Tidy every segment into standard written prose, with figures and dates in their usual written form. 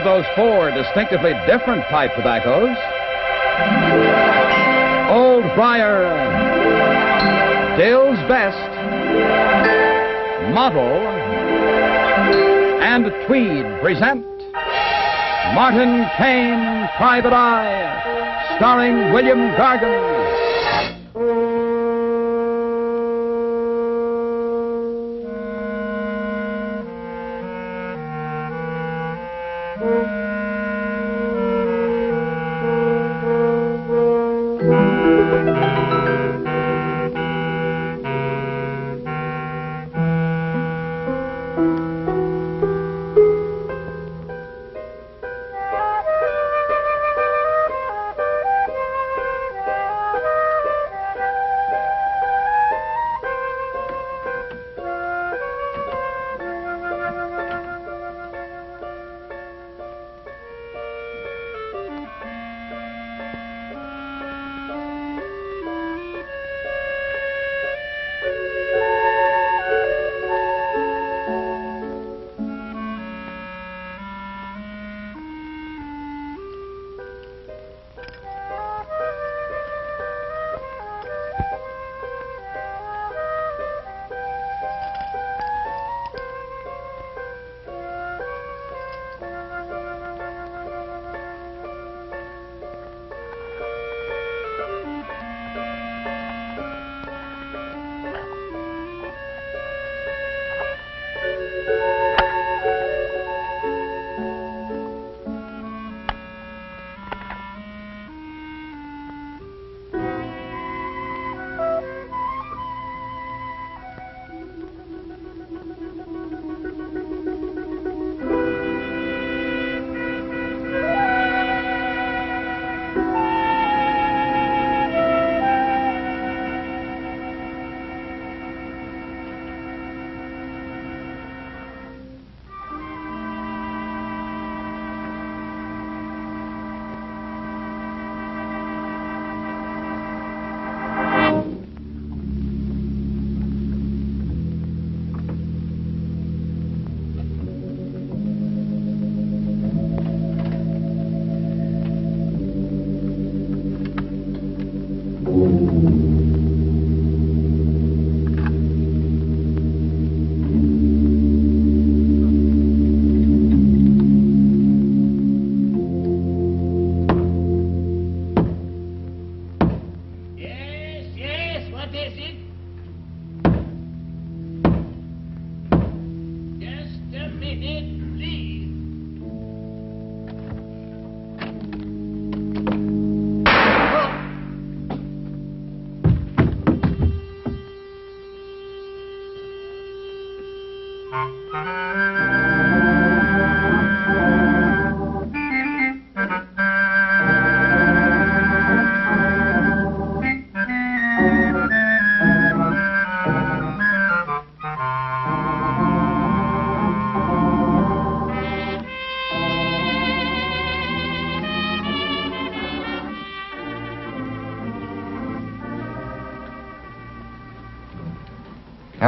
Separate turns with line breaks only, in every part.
of those four distinctively different pipe tobaccos, Old Briar, Dill's Best, Model, and Tweed present Martin Kane, Private Eye, starring William Gargan.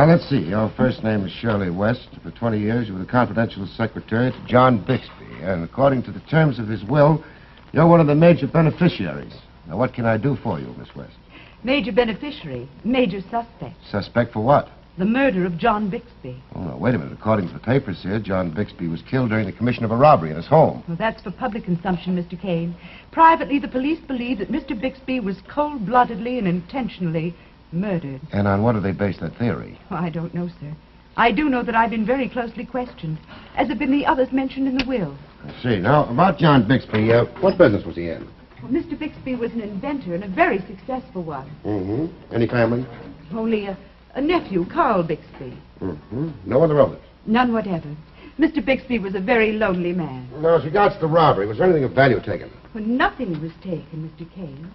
Now, let's see. Your first name is Shirley West. For 20 years, you were the confidential secretary to John Bixby. And according to the terms of his will, you're one of the major beneficiaries. Now, what can I do for you, Miss West?
Major beneficiary, major suspect.
Suspect for what?
The murder of John Bixby.
Oh, no, wait a minute. According to the papers here, John Bixby was killed during the commission of a robbery in his home.
Well, that's for public consumption, Mr. Kane. Privately, the police believe that Mr. Bixby was cold-bloodedly and intentionally murdered.
And on what do they base that theory?
Oh, I don't know, sir. I do know that I've been very closely questioned, as have been the others mentioned in the will.
I see. Now, about John Bixby, what business was he in?
Well, Mr. Bixby was an inventor, and a very successful one.
Mm-hmm. Any family?
Only a nephew, Carl Bixby.
Mm-hmm. No other relatives?
None whatever. Mr. Bixby was a very lonely man.
Now, as regards to the robbery, was there anything of value taken?
Well, nothing was taken, Mr. Kane.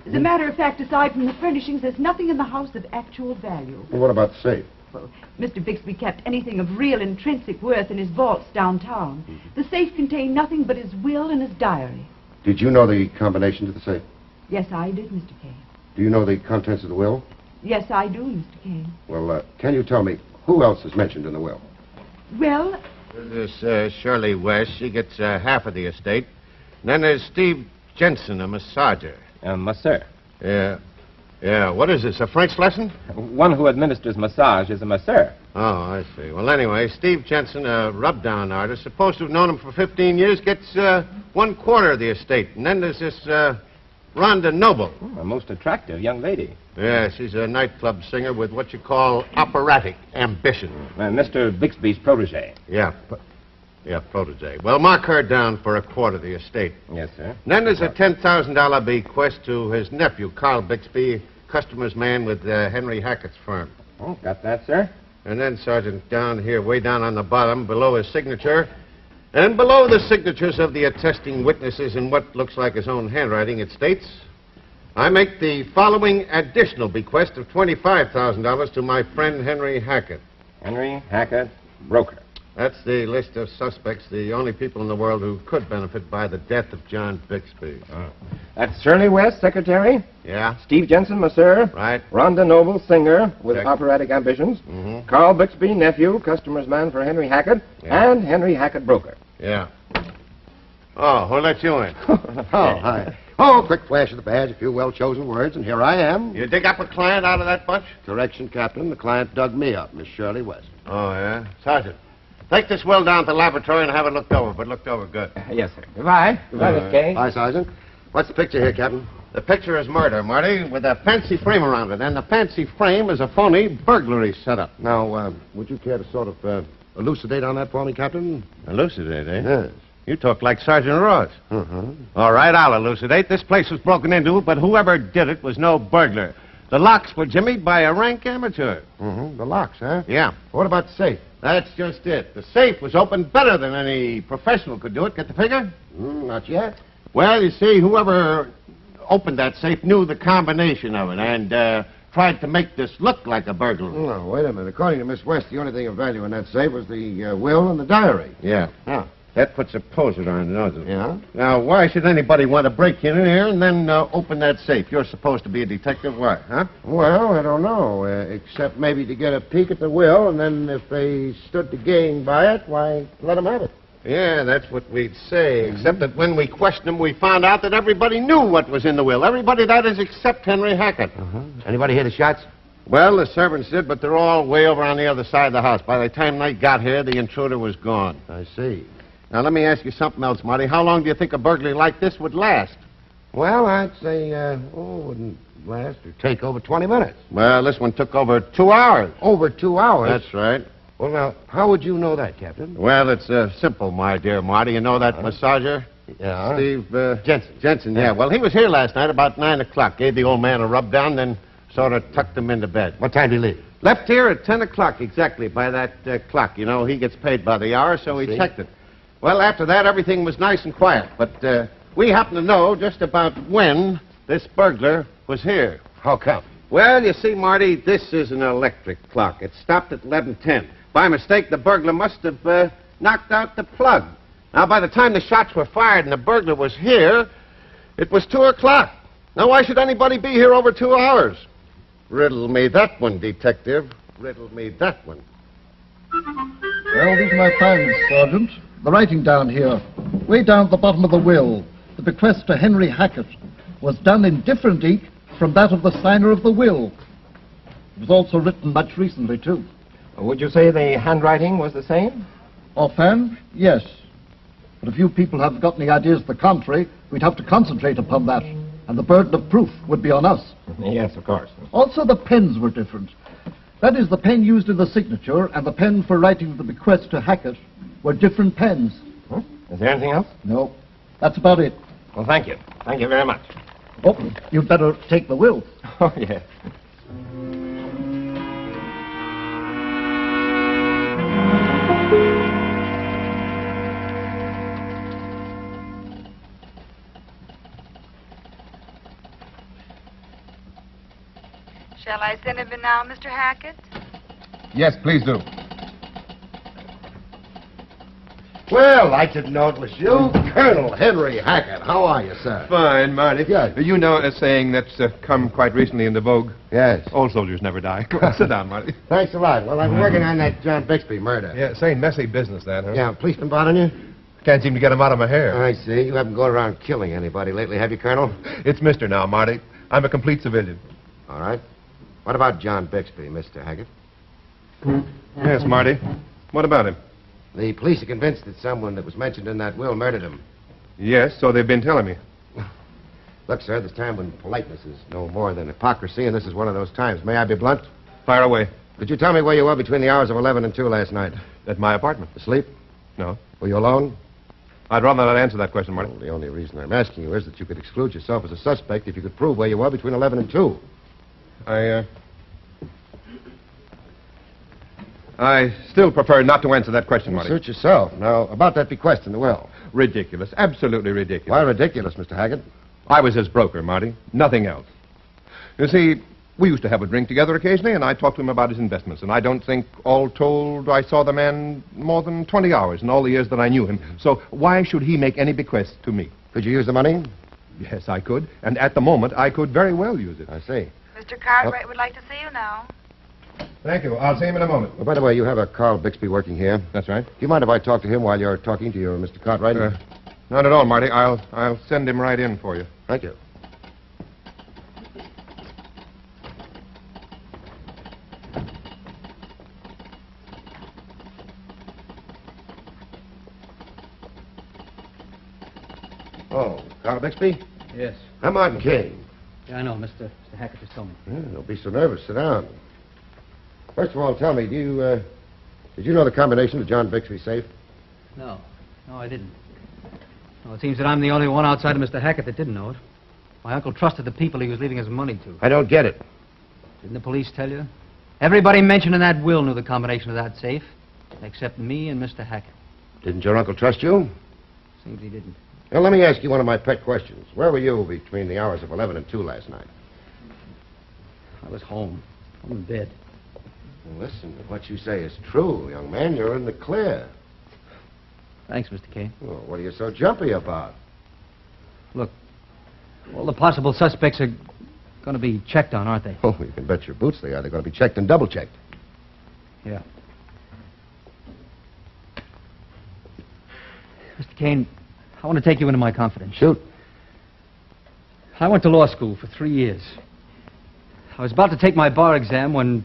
As a matter of fact, aside from the furnishings, there's nothing in the house of actual value.
Well, what about the safe?
Well, Mr. Bixby kept anything of real intrinsic worth in his vaults downtown. The safe contained nothing but his will and his diary.
Did you know the combination to the safe?
Yes, I did, Mr. Kane.
Do you know the contents of the will?
Yes, I do, Mr. Kane.
Well, can you tell me who else is mentioned in the will?
Well,
This is Shirley West. She gets half of the estate. And then there's Steve Jensen, a massager.
Masseur.
Yeah. Yeah, what is this, a French lesson?
One who administers massage is a masseur.
Oh, I see. Well, anyway, Steve Jensen, a rub-down artist, supposed to have known him for 15 years, gets 1/4 of the estate. And then there's this Rhonda Noble.
Oh, a most attractive young lady.
Yeah, she's a nightclub singer with what you call operatic ambition.
Mr. Bixby's protege.
Yeah, protege. Well, mark her down for 1/4 of the estate.
Yes, sir.
And then there's a $10,000 bequest to his nephew, Carl Bixby, customer's man with Henry Hackett's firm.
Oh, got that, sir?
And then, Sergeant, down here, way down on the bottom, below his signature, and below the signatures of the attesting witnesses in what looks like his own handwriting, it states, I make the following additional bequest of $25,000 to my friend Henry Hackett.
Henry Hackett, broker.
That's the list of suspects, the only people in the world who could benefit by the death of John Bixby.
Oh. That's Shirley West, secretary.
Yeah?
Steve Jensen, masseur.
Right.
Rhonda Noble, singer with
Check.
operatic ambitions.
Mm-hmm.
Carl Bixby, nephew, customer's man for Henry Hackett.
Yeah.
And Henry Hackett, broker.
Yeah. Oh, who let you in?
Hi. Oh, quick flash of the badge, a few well-chosen words, and here I am.
You dig up a client out of that bunch?
Correction, Captain. The client dug me up, Miss Shirley West.
Oh, yeah? Sergeant, take this will down to the laboratory and have it looked over, but looked over good.
Yes, sir. Goodbye. Goodbye, Miss Kane.
Hi, Sergeant. What's the picture here, Captain?
The picture is murder, Marty, with a fancy frame around it, and the fancy frame is a phony burglary setup.
Now, would you care to sort of elucidate on that for me, Captain?
Elucidate, eh?
Yes.
You talk like Sergeant Ross.
Uh-huh.
All right, I'll elucidate. This place was broken into, but whoever did it was no burglar. The locks were jimmied by a rank amateur.
Mm-hmm. The locks, huh?
Yeah.
What about the safe?
That's just it. The safe was opened better than any professional could do it. Get the figure?
Not yet.
Well, you see, whoever opened that safe knew the combination of it and tried to make this look like a burglary.
No, wait a minute. According to Miss West, the only thing of value in that safe was the will and the diary.
Yeah.
Huh.
That puts a poser on it, doesn't it?
Yeah?
Now, why should anybody want to break in here and then open that safe? You're supposed to be a detective. Why, huh?
Well, I don't know, except maybe to get a peek at the will, and then if they stood to gain by it, why, let them have it.
Yeah, that's what we'd say, except that when we questioned them, we found out that everybody knew what was in the will. Everybody, that is, except Henry Hackett.
Anybody hear the shots?
Well, the servants did, but they're all way over on the other side of the house. By the time they got here, the intruder was gone.
I see.
Now, let me ask you something else, Marty. How long do you think a burglary like this would last?
Well, I'd say, wouldn't last or take over 20 minutes.
Well, this one took over 2 hours.
Over 2 hours?
That's right.
Well, now, how would you know that, Captain?
Well, it's simple, my dear Marty. You know that massager?
Yeah?
Steve
Jensen.
Jensen, yeah. Well, he was here last night about 9 o'clock. Gave the old man a rub down, then sort of tucked him into bed.
What time did he leave?
Left here at 10 o'clock exactly by that clock. You know, he gets paid by the hour, so he checked it. Well, after that, everything was nice and quiet. But we happen to know just about when this burglar was here.
How come?
Well, you see, Marty, this is an electric clock. It stopped at 11:10. By mistake, the burglar must have knocked out the plug. Now, by the time the shots were fired and the burglar was here, it was 2 o'clock. Now, why should anybody be here over 2 hours? Riddle me that one, detective. Riddle me that one.
Well, these are my findings, Sergeant. The writing down here, way down at the bottom of the will, the bequest to Henry Hackett was done in different ink from that of the signer of the will. It was also written much recently, too.
Would you say the handwriting was the same?
Offhand, yes. But if you people have got any ideas to the contrary, we'd have to concentrate upon that, and the burden of proof would be on us.
Yes, of course.
Also, the pens were different. That is, the pen used in the signature and the pen for writing the bequest to Hackett were different pens.
Huh? Is there anything else?
No, that's about it.
Well, thank you. Thank you very much.
Oh, you'd better take the will.
Oh, yes.
Shall I send him in now, Mr. Hackett?
Yes, please do.
Well, I didn't know it was you. Colonel Henry Hackett. How are you, sir?
Fine, Marty.
Good.
You know a saying that's come quite recently into vogue?
Yes.
Old soldiers never die. Come on, sit down, Marty.
Thanks a lot. Well, I'm working on that John Bixby murder.
Yeah, same messy business, that, huh?
Yeah, policeman bothering you?
Can't seem to get him out of my hair.
I see. You haven't gone around killing anybody lately, have you, Colonel?
It's Mr. now, Marty. I'm a complete civilian.
All right. What about John Bixby, Mr. Hackett?
Yes, Marty. What about him?
The police are convinced that someone that was mentioned in that will murdered him.
Yes, so they've been telling me.
Look, sir, there's time when politeness is no more than hypocrisy, and this is one of those times. May I be blunt?
Fire away.
Could you tell me where you were between the hours of 11 and 2 last night?
At my apartment.
Asleep?
No.
Were you alone?
I'd rather not answer that question, Marty.
Well, the only reason I'm asking you is that you could exclude yourself as a suspect if you could prove where you were between 11 and 2.
I still prefer not to answer that question, Marty.
Suit yourself. Now, about that bequest in the will.
Ridiculous. Absolutely ridiculous.
Why ridiculous, Mr. Hackett?
I was his broker, Marty. Nothing else. You see, we used to have a drink together occasionally, and I talked to him about his investments. And I don't think, all told, I saw the man more than 20 hours in all the years that I knew him. So why should he make any bequest to me?
Could you use the money?
Yes, I could. And at the moment, I could very well use it.
I see.
Mr. Cartwright would like to see you now.
Thank you. I'll see him in a moment.
Well, by the way, you have a Carl Bixby working here.
That's right.
Do you mind if I talk to him while you're talking to your Mr. Cartwright?
Not at all, Marty. I'll send him right in for you.
Thank you. Oh, Carl Bixby?
Yes.
I'm Martin Kane.
Yeah, I know. Mr. Hackett just told me.
Don't be so nervous. Sit down. First of all, tell me, did you know the combination to John Bixby's safe?
No. No, I didn't. Well, it seems that I'm the only one outside of Mr. Hackett that didn't know it. My uncle trusted the people he was leaving his money to.
I don't get it.
Didn't the police tell you? Everybody mentioned in that will knew the combination of that safe, except me and Mr. Hackett.
Didn't your uncle trust you?
Seems he didn't.
Now, let me ask you one of my pet questions. Where were you between the hours of 11 and 2 last night?
I was home. I'm in bed.
Well, listen, if what you say is true, young man, you're in the clear.
Thanks, Mr. Kane.
Well, what are you so jumpy about?
Look, all the possible suspects are going to be checked on, aren't they?
Oh, you can bet your boots they are. They're going to be checked and double-checked.
Yeah. Mr. Kane, I want to take you into my confidence.
Shoot.
I went to law school for 3 years. I was about to take my bar exam when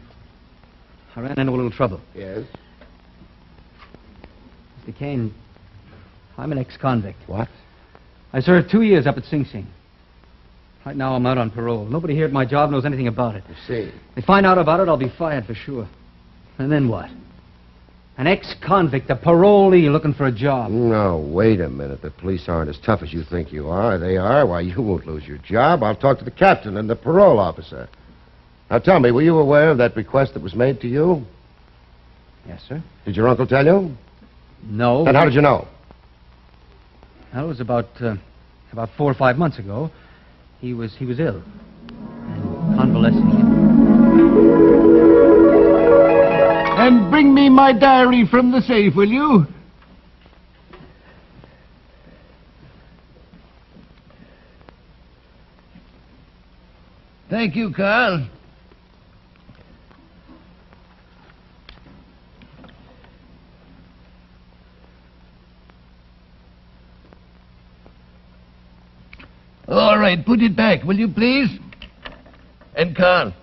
I ran into a little trouble.
Yes?
Mr. Kane, I'm an ex-convict.
What?
I served 2 years up at Sing Sing. Right now I'm out on parole. Nobody here at my job knows anything about it.
You see.
They find out about it, I'll be fired for sure. And then what? An ex-convict, a parolee looking for a job.
No, wait a minute. The police aren't as tough as you think you are. They are. Why, you won't lose your job. I'll talk to the captain and the parole officer. Now, tell me, were you aware of that request that was made to you?
Yes, sir.
Did your uncle tell you?
No.
Then how did you know?
That was about 4 or 5 months ago. He was ill and convalescing.
And bring me my diary from the safe, will you? Thank you, Carl. All right, put it back, will you, please? And, Carl,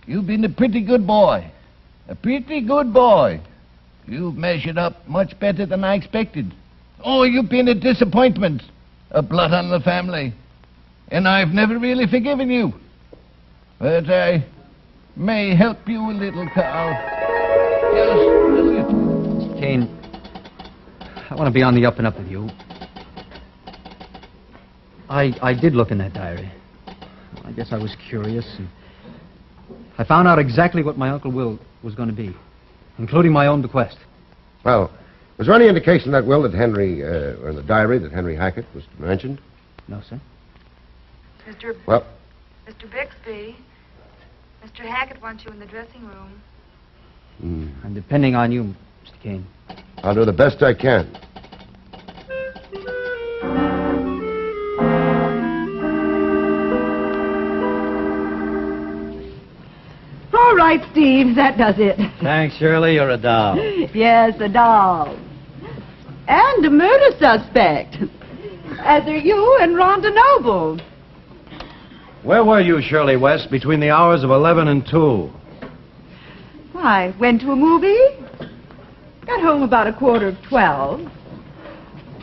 you've been a pretty good boy. A pretty good boy. You've measured up much better than I expected. Oh, you've been a disappointment. A blot on the family. And I've never really forgiven you. But I may help you a little, Carl. Just a little.
Mr. Kane, I want to be on the up and up with you. I did look in that diary. I guess I was curious, and I found out exactly what my Uncle Will was going to be, including my own bequest.
Well, was there any indication in that will that or in the diary that Henry Hackett was mentioned?
No, sir.
Well?
Mr. Bixby, Mr. Hackett wants you in the dressing room.
I'm depending on you, Mr. Kane.
I'll do the best I can.
All right, Steve, that does it.
Thanks, Shirley. You're a doll.
Yes, a doll. And a murder suspect. As are you and Rhonda Noble.
Where were you, Shirley West, between the hours of 11 and 2?
I went to a movie. Got home about 11:45.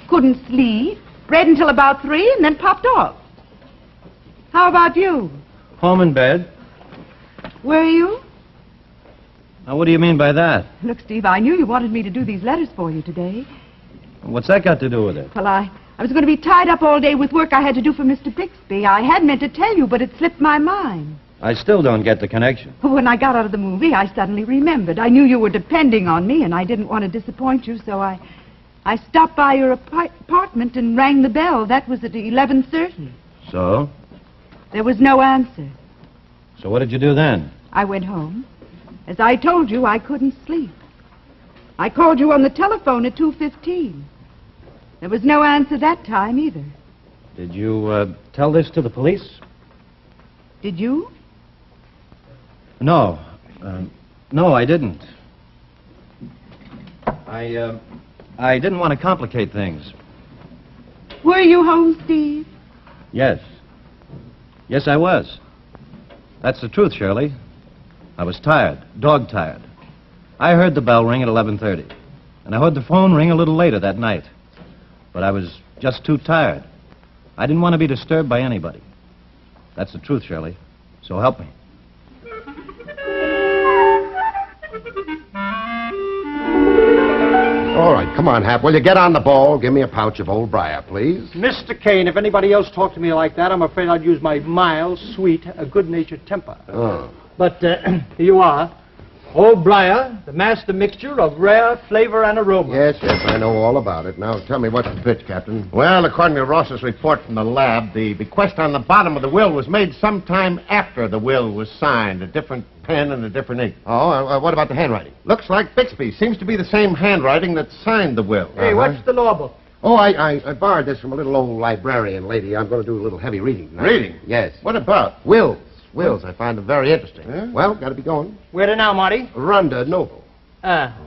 Couldn't sleep. Read until about 3 and then popped off. How about you?
Home in bed.
Were you?
Now, what do you mean by that?
Look, Steve, I knew you wanted me to do these letters for you today.
What's that got to do with it?
Well, I was going to be tied up all day with work I had to do for Mr. Bixby. I had meant to tell you, but it slipped my mind.
I still don't get the connection.
When I got out of the movie, I suddenly remembered. I knew you were depending on me, and I didn't want to disappoint you, so I stopped by your apartment and rang the bell. That was at 11:30.
So?
There was no answer.
So what did you do then?
I went home. As I told you, I couldn't sleep. I called you on the telephone at 2:15. There was no answer that time either.
Did you tell this to the police?
Did you?
No. No, I didn't. I didn't want to complicate things.
Were you home, Steve?
Yes. Yes, I was. That's the truth, Shirley. I was tired, dog-tired. I heard the bell ring at 11:30, and I heard the phone ring a little later that night. But I was just too tired. I didn't want to be disturbed by anybody. That's the truth, Shirley. So help me.
All right, come on, Hap. Will you get on the ball? Give me a pouch of old briar, please.
Mr. Kane, if anybody else talked to me like that, I'm afraid I'd use my mild, sweet, good-natured temper.
Oh.
But here you are. Old Briar, the master mixture of rare flavor and aroma.
Yes, I know all about it. Now, tell me what's the pitch, Captain.
Well, according to Ross's report from the lab, the bequest on the bottom of the will was made sometime after the will was signed. A different pen and a different ink.
Oh, what about the handwriting?
Looks like Bixby. Seems to be the same handwriting that signed the will.
Hey, what's the law book?
Oh, I borrowed this from a little old librarian lady. I'm going to do a little heavy reading tonight.
Reading?
Yes.
What about?
Wills. I find them very interesting.
Yeah?
Well, got to be going.
Where to now, Marty?
Rhonda Noble.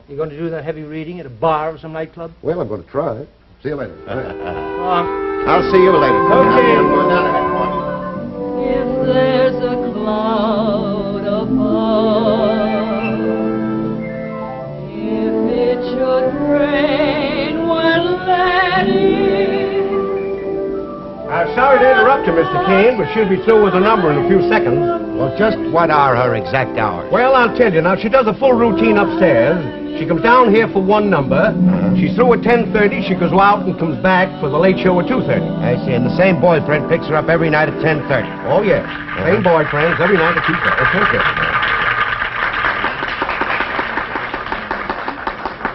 You going to do that heavy reading at a bar or some nightclub?
Well, I'm going to try. See you later.
I'll see you later.
Okay.
I'm going down ahead, boys.
If there's a cloud above, if it should rain when let in.
Sorry to interrupt you, Mr. Kane, but she'll be through with the number in a few seconds.
Well, just what are her exact hours?
Well, I'll tell you. Now, she does a full routine upstairs. She comes down here for one number. She's through at 10:30. She goes out and comes back for the late show at 2:30.
I see. And the same boyfriend picks her up every night at 10:30.
Oh, yes. Same boyfriends every night at 2:30. Thank you.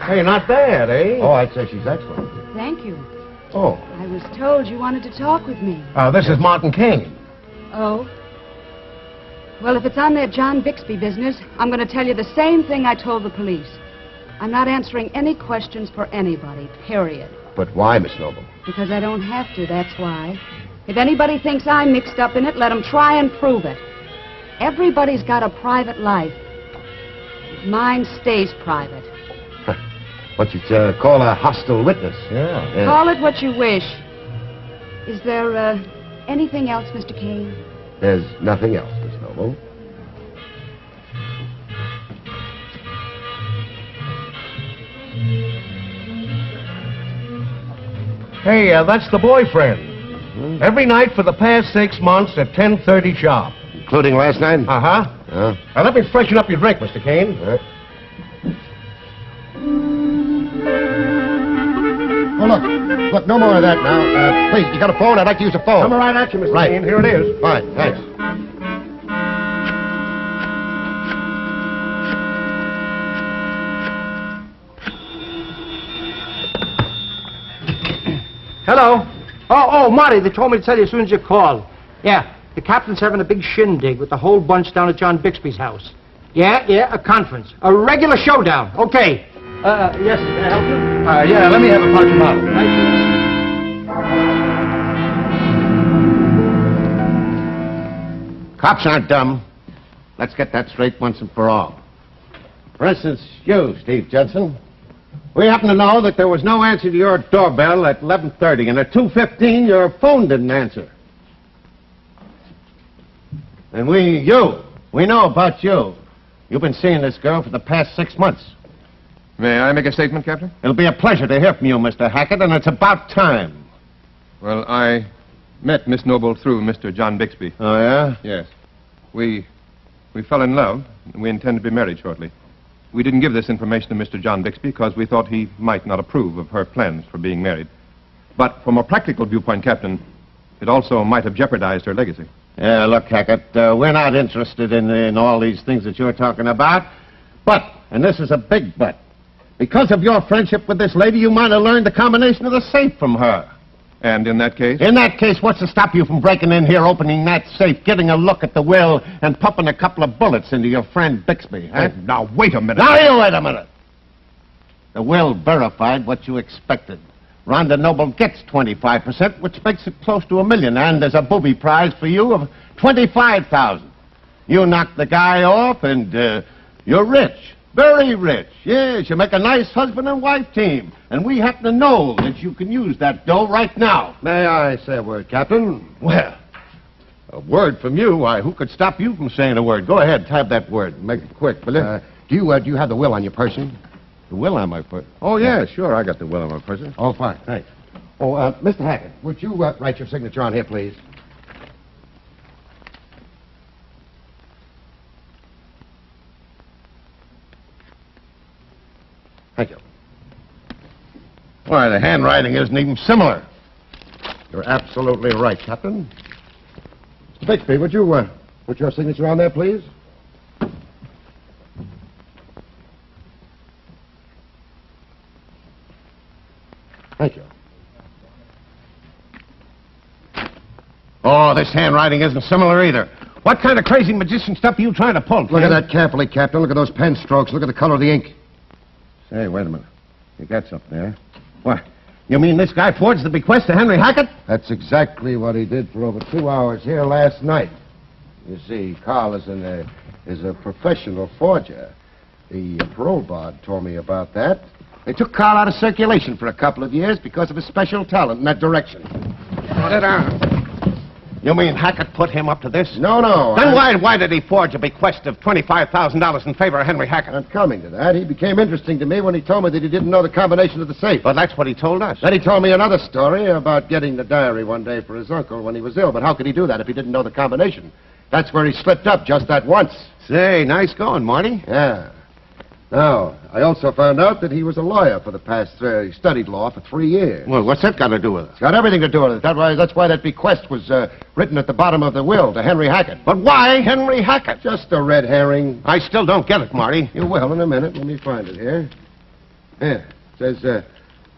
Hey, not bad, eh?
Oh, I'd say she's excellent.
Thank you.
Oh.
I was told you wanted to talk with me.
This is Martin Kane.
Oh? Well, if it's on that John Bixby business, I'm going to tell you the same thing I told the police. I'm not answering any questions for anybody, period.
But why, Miss Noble?
Because I don't have to, that's why. If anybody thinks I'm mixed up in it, let them try and prove it. Everybody's got a private life. Mine stays private.
What you'd call a hostile witness. Yeah.
Call it what you wish. Is there, anything else, Mr. Kane?
There's nothing else, Miss Noble.
Hey, that's the boyfriend. Every night for the past 6 months at 10:30 sharp.
Including last night?
Uh-huh. Now, let me freshen up your drink, Mr. Kane.
Oh, look, no more of that now. Please, you got a phone? I'd like to use a phone.
Coming right at you, Mr.
Right.
Kane. Here it is.
Fine, thanks.
Hello. Oh, Marty, they told me to tell you as soon as you called. Yeah, the captain's having a big shindig with the whole bunch down at John Bixby's house. Yeah, a conference. A regular showdown. Okay. Yes, can I help you?
Yeah, let me have a parking model. Cops aren't dumb. Let's get that straight once and for all. For instance, you, Steve Judson. We happen to know that there was no answer to your doorbell at 11:30, and at 2:15 your phone didn't answer. And we know about you. You've been seeing this girl for the past 6 months.
May I make a statement, Captain?
It'll be a pleasure to hear from you, Mr. Hackett, and it's about time.
Well, I met Miss Noble through Mr. John Bixby.
Oh, yeah?
Yes. We fell in love, and we intend to be married shortly. We didn't give this information to Mr. John Bixby because we thought he might not approve of her plans for being married. But from a practical viewpoint, Captain, it also might have jeopardized her legacy.
Yeah, look, Hackett, we're not interested in all these things that you're talking about. But, and this is a big but, because of your friendship with this lady, you might have learned the combination of the safe from her.
And in that case?
In that case, what's to stop you from breaking in here, opening that safe, getting a look at the will, and pumping a couple of bullets into your friend Bixby, huh?
Hey, now, wait a minute.
Now, you wait a minute. The will verified what you expected. Rhonda Noble gets 25%, which makes it close to $1 million, and there's a booby prize for you of $25,000. You knock the guy off, and you're rich. Very rich. Yes, you make a nice husband and wife team. And we happen to know that you can use that dough right now. May I say a word, Captain? Well, a word from you? Why, who could stop you from saying a word? Go ahead, type that word. Make it quick, will you? Do you have the will on your person? The will on my person? Oh, yeah, sure. I got the will on my person. Oh, fine. Thanks. Oh, Mr. Hackett, would you write your signature on here, please? Thank you. Why, the handwriting isn't even similar. You're absolutely right, Captain. Mr. Bixby, would you put your signature on there, please? Thank you. Oh, this handwriting isn't similar either. What kind of crazy magician stuff are you trying to pull, Look at that carefully, Captain. Look at those pen strokes. Look at the color of the ink. Hey, wait a minute. You got something there. What? You mean this guy forged the bequest to Henry Hackett? That's exactly what he did for over 2 hours here last night. You see, Carl is a professional forger. The parole board told me about that. They took Carl out of circulation for a couple of years because of his special talent in that direction. Sit down. You mean Hackett put him up to this? No. Then why did he forge a bequest of $25,000 in favor of Henry Hackett? I'm coming to that. He became interesting to me when he told me that he didn't know the combination of the safe. But that's what he told us. Then he told me another story about getting the diary one day for his uncle when he was ill. But how could he do that if he didn't know the combination? That's where he slipped up just that once. Say, nice going, Marty. Yeah. Now, I also found out that he was a lawyer for the past... he studied law for 3 years. Well, what's that got to do with it? It's got everything to do with it. That's why that bequest was written at the bottom of the will to Henry Hackett. But why Henry Hackett? Just a red herring. I still don't get it, Marty. You will in a minute. Let me find it here. Here. It says,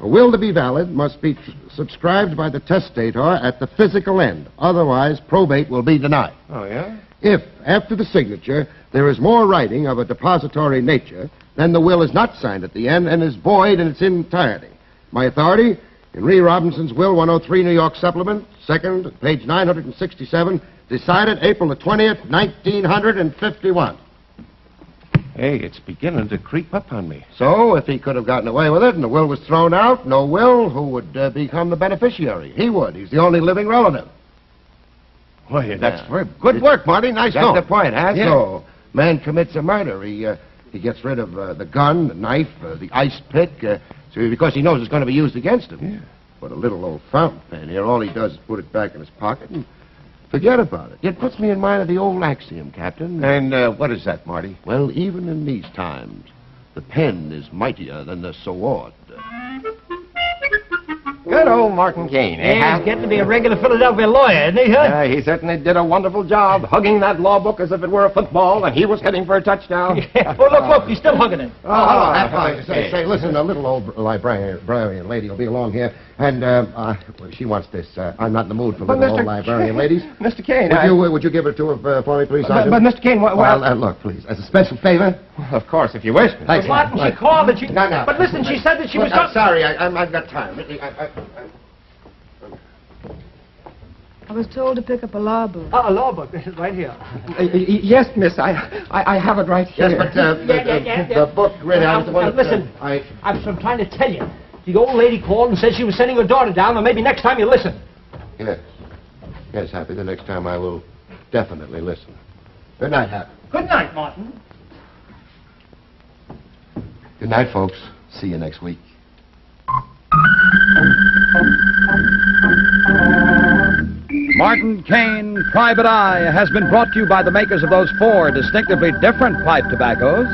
a will to be valid must be subscribed by the testator at the physical end. Otherwise, probate will be denied. Oh, yeah? If, after the signature, there is more writing of a depository nature, then the will is not signed at the end and is void in its entirety. My authority, Henry Robinson's Will 103, New York Supplement, second, page 967, decided April the 20th, 1951. Hey, it's beginning to creep up on me. So, if he could have gotten away with it and the will was thrown out, no will, who would become the beneficiary? He would. He's the only living relative. Well, yeah, that's very good work, Marty. Nice going. That's the point, huh? Yeah. So, man commits a murder. He gets rid of the gun, the knife, the ice pick, because he knows it's going to be used against him. Yeah. But a little old fountain pen here, all he does is put it back in his pocket and forget about it. It puts me in mind of the old axiom, Captain. And what is that, Marty? Well, even in these times, the pen is mightier than the sword.
Good old Martin Kane, eh?
Yeah, he's getting to be a regular Philadelphia lawyer, isn't he, huh?
Yeah, he certainly did a wonderful job, hugging that law book as if it were a football, and he was heading for a touchdown.
Yeah. Oh, look, he's still hugging it.
Say, listen, a little old librarian lady will be along here.
And, she wants this. I'm not in the mood for
But
little
Mr.
old librarian ladies.
Mr. Kane,
Would you give her to her for me, please, Sergeant?
But Mr. Kane,
Look, please, as a special favor.
Well, of course, if you wish.
Thanks.
Martin, she called and she...
No.
But listen, she said that she was...
I'm sorry, I've got time.
I was told to pick up a law book.
a law book, right here.
Yes, miss, I have it right here.
Yes, but the book read out is the one that...
Listen, I'm trying to tell you. The old lady called and said she was sending her daughter down, or maybe next time you listen.
Yes. Yes, Happy, the next time I will definitely listen. Good night, Happy.
Good night, Martin.
Good night, folks. See you next week.
Martin Kane, Private Eye, has been brought to you by the makers of those 4 distinctively different pipe tobaccos.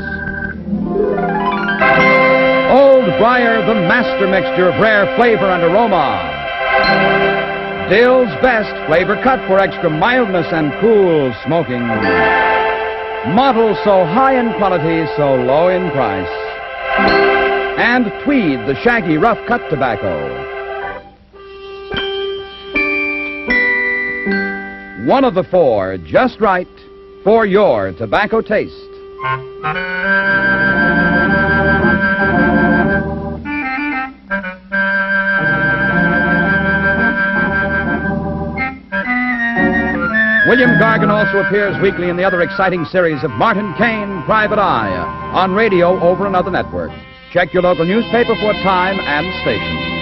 Old Briar, the master mixture of rare flavor and aroma. Dill's Best, flavor cut for extra mildness and cool smoking. Model, so high in quality, so low in price. And Tweed, the shaggy rough cut tobacco. One of the 4, just right for your tobacco taste. William Gargan also appears weekly in the other exciting series of Martin Kane, Private Eye, on radio over another network. Check your local newspaper for time and station.